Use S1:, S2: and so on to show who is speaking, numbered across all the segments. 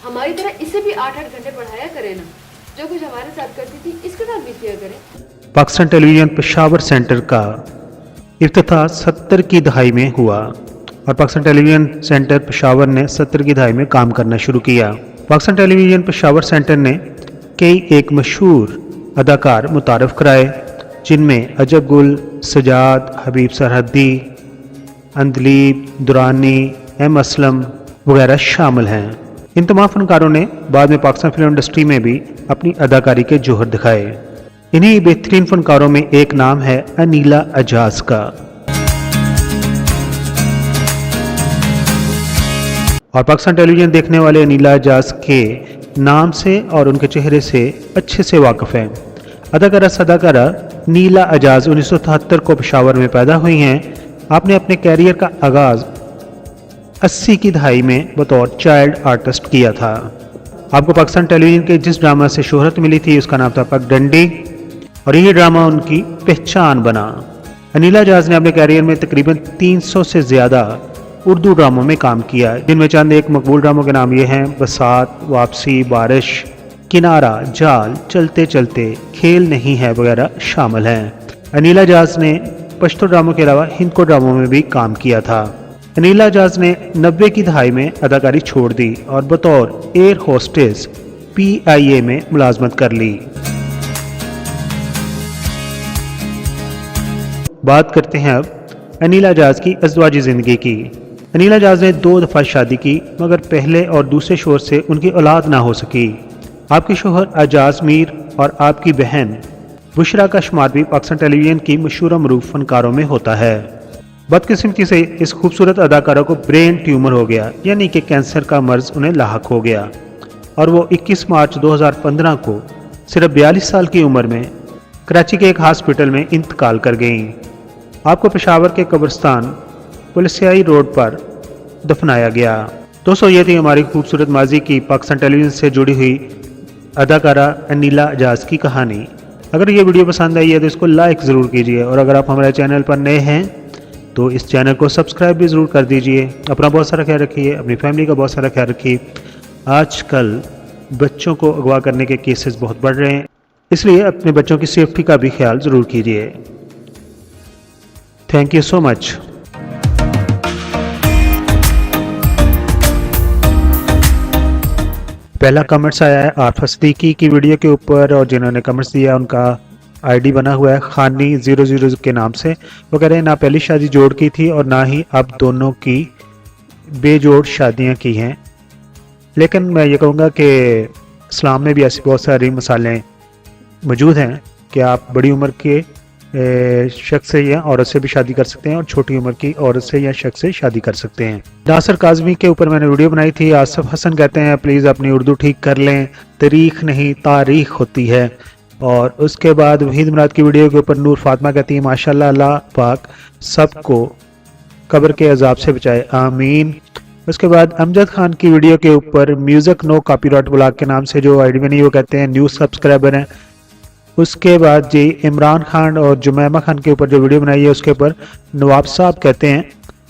S1: हमारी तरह इसे भी 8-8 घंटे पढ़ाया करें ना। जो कुछ हमारे साथ करती थी इसके साथ भी किया करें।
S2: पाकिस्तान टेलीविज़न पेशावर सेंटर का इफ्तिताह 70 की दहाई में हुआ और पाकिस्तान टेलीविज़न सेंटर पेशावर ने 70 की दहाई में काम करना शुरू किया। पाकिस्तान टेलीविज़न पेशावर सेंटर ने कई एक मशहूर अदाकार मुतारफ़ कराए, जिनमें अजब गुल, सजाद, हबीब सरहदी, अंदलीब, दुरानी, एम असलम वगैरह शामिल हैं। इन तमाम फनकारों ने बाद में पाकिस्तान फिल्म इंडस्ट्री में भी अपनी अदाकारी के जौहर दिखाए। इन्हीं बेहतरीन फनकारों में एक नाम है अनीला अजाज का। और पाकिस्तान टेलीविज़न देखने वाले अनीला अजाज के नाम से और उनके चेहरे से अच्छे से वाकिफ़ हैं। अदाकारा सदाकारा नीला अजाज 1973 को पेशावर में पैदा हुई हैं। आपने अपने कैरियर का आगाज़ 80 की दहाई में बतौर चाइल्ड आर्टिस्ट किया था। आपको पाकिस्तान टेलीविज़न के जिस ड्रामा से शोहरत मिली थी उसका नाम था पगडंडी और ये ड्रामा उनकी पहचान बना। अनीला अजाज ने अपने कैरियर में तकरीबन 300 से ज़्यादा उर्दू ड्रामों में काम किया, जिनमें चंद एक मकबूल ड्रामों के नाम ये हैं बसात, वापसी, बारिश, किनारा, जाल, चलते चलते, खेल नहीं है वगैरह शामिल हैं। अनीला अजाज ने पश्तो ड्रामों के अलावा हिंदको ड्रामों में भी काम किया था। अनीला अजाज ने 90 की दहाई में अदाकारी छोड़ दी और बतौर एयर होस्टेस PIA में मुलाजमत कर ली। बात करते हैं अब अनीला अजाज की अज़वाजी ज़िंदगी की। अनीला अजाज ने 2 दफ़ा शादी की, मगर पहले और दूसरे शोहर से उनकी औलाद ना हो सकी। आपके शोहर अजाज मीर और आपकी बहन बुशरा का शुमार भी पाकिस्तान टेलीविज़न की मशहूर मरूफ फनकारों में होता है। बदकिस्मती से इस खूबसूरत अदाकारा को ब्रेन ट्यूमर हो गया, यानी कि कैंसर का मर्ज उन्हें लाहक हो गया और वो 21 मार्च 2015 को सिर्फ 42 साल की उम्र में कराची के एक हॉस्पिटल में इंतकाल कर गईं। आपको पेशावर के कब्रिस्तान पुलिसियाई रोड पर दफनाया गया। दोस्तों, ये थी हमारी खूबसूरत माजी की पाकिस्तान टेलीविज़न से जुड़ी हुई अदाकारा अनीला अजाज की कहानी। अगर ये वीडियो पसंद आई है तो इसको लाइक ज़रूर कीजिए और अगर आप हमारे चैनल पर नए हैं तो इस चैनल को सब्सक्राइब भी ज़रूर कर दीजिए। अपना बहुत सारा ख्याल रखिए, अपनी फैमिली का बहुत सारा ख्याल रखिए। आजकल बच्चों को अगवा करने के केसेस बहुत बढ़ रहे हैं, इसलिए अपने बच्चों की सेफ्टी का भी ख्याल ज़रूर कीजिए। Thank you so much. पहला कमेंट्स आया है आरफा सिद्दीकी की वीडियो के ऊपर और जिन्होंने कमेंट्स दिया उनका ID बना हुआ है खानी 00 के नाम से। वो कह रहे हैं ना पहली शादी जोड़ की थी और ना ही अब दोनों की बेजोड़ शादियां की हैं, लेकिन मैं ये कहूँगा कि इस्लाम में भी ऐसी बहुत सारी मसालें मौजूद हैं कि आप बड़ी उम्र के शख्स से या औरत से भी शादी कर सकते हैं और छोटी उम्र की औरत से या शख्स से शादी कर सकते हैं। नासिर काज़मी के ऊपर मैंने वीडियो बनाई थी। आसिफ हसन कहते हैं प्लीज़ अपनी उर्दू ठीक कर लें, तारीख नहीं तारीख होती है। और उसके बाद वहीद मुराद की वीडियो के ऊपर नूर फातिमा कहती है माशाल्लाह, अल्लाह पाक सबको कब्र के अजाब से बचाए, आमीन। उसके बाद अमजद खान की वीडियो के ऊपर म्यूज़िक नो कॉपीराइट ब्लॉग के नाम से जो ID बनी वो कहते हैं न्यू सब्सक्राइबर हैं। उसके बाद जी इमरान खान और जुमैमा खान के ऊपर जो वीडियो बनाई है उसके ऊपर नवाब साहब कहते हैं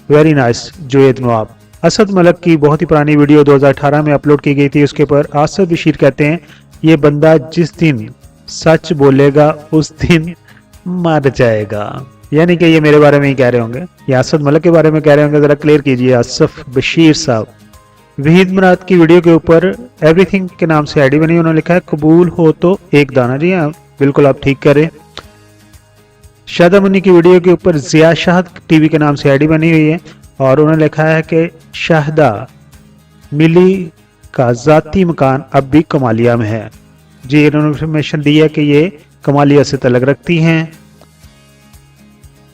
S2: वेरी नाइस जुएद नवाब। असद मलक की बहुत ही पुरानी वीडियो 2018 में अपलोड की गई थी, उसके ऊपर आसद बशीर कहते हैं ये बंदा जिस दिन सच बोलेगा उस दिन मर जाएगा, यानी कि ये मेरे बारे में ही कह रहे होंगे या असद मलक के बारे में कह रहे होंगे, ज़रा क्लियर कीजिए आसफ बशीर साहब। वहीद मुराद की वीडियो के ऊपर एवरीथिंग के नाम से ID बनी, उन्होंने लिखा है कबूल हो तो एक दाना। जी हाँ, बिल्कुल आप ठीक करें। शादा मुन्नी की वीडियो के ऊपर जिया शाहद TV के नाम से ID बनी हुई है और उन्होंने लिखा है कि शाहदा मिली का ज़ाती मकान अब भी कमालिया में है। जी इन्होंने इंफॉर्मेशन दी है कि ये कमालिया से तलक रखती हैं।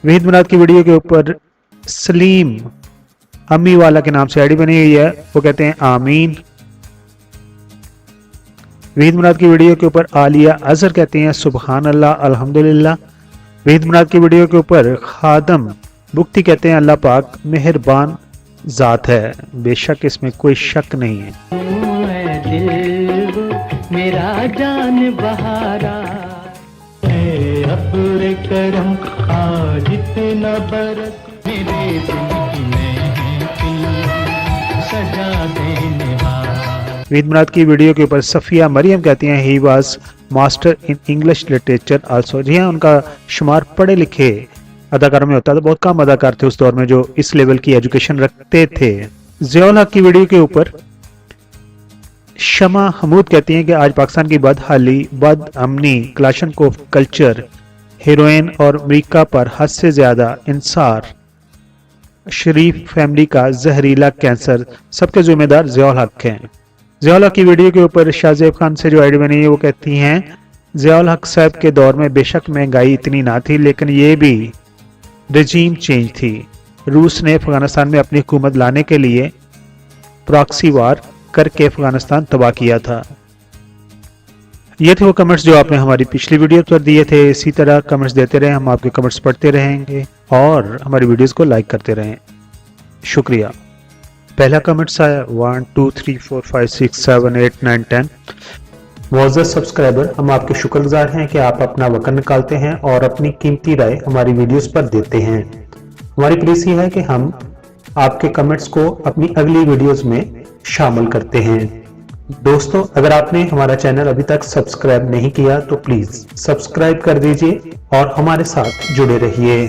S2: वहीद मुराद की वीडियो के ऊपर सलीम अम्मी वाला के नाम से ID बनी हुई है, वो कहते हैं आमीन। वहीद मुराद की वीडियो के ऊपर आलिया अजहर कहते हैं सुबहान अल्लाह अल्हम्दुलिल्लाह। वहीद मुराद की वीडियो के ऊपर खादम बुख्ती कहते हैं अल्लाह पाक मेहरबान ज़ात है, बेशक इसमें कोई शक नहीं है।
S3: मेरा जान बहारा अपने करम आज इतना बरस मेरे दिल में सजा देने वाला।
S2: ईद मिलाद की वीडियो के ऊपर सफिया मरियम कहती हैं he was master in English literature also. जी हाँ, उनका शुमार पढ़े लिखे अदाकारों में होता था, बहुत कम अदाकार थे उस दौर में जो इस लेवल की एजुकेशन रखते थे। ज़ियाउल हक की वीडियो के ऊपर शमा हमूद कहती हैं कि आज पाकिस्तान की बदहाली, बदअमनी, क्लाशनकोफ कल्चर, हेरोइन और अमेरिका पर हद से ज्यादा इंसार, शरीफ फैमिली का जहरीला कैंसर, सबके जिम्मेदार ज़ियाउल हक हैं। ज़ियाउल हक की वीडियो के ऊपर शाहजेब खान से जो आईडी बनी है वो कहती हैं ज़ियाउल हक साहब के दौर में बेशक महंगाई इतनी ना थी, लेकिन ये भी रजीम चेंज थी। रूस ने अफगानिस्तान में अपनी हुकूमत लाने के लिए प्रॉक्सी वार करके अफगानिस्तान तबाह किया था। ये थे वो कमेंट्स जो आपने हमारी पिछली वीडियो पर दिए थे। इसी तरह कमेंट्स देते रहें, हम आपके कमेंट्स पढ़ते रहेंगे और हमारी वीडियोस को लाइक करते रहें। शुक्रिया। पहला कमेंट्स आया 1 2 3 4 5 6 7 8 9 10। मुअज़्ज़ज़ सब्सक्राइबर, हम आपके शुक्रगुजार हैं कि आप अपना वक्त निकालते हैं और अपनी कीमती राय हमारी वीडियोस पर देते हैं। हमारी प्लीज ये है कि हम आपके कमेंट्स को अपनी अगली वीडियोस में शामिल करते हैं। दोस्तों, अगर आपने हमारा चैनल अभी तक सब्सक्राइब नहीं किया तो प्लीज सब्सक्राइब कर दीजिए और हमारे साथ जुड़े रहिए।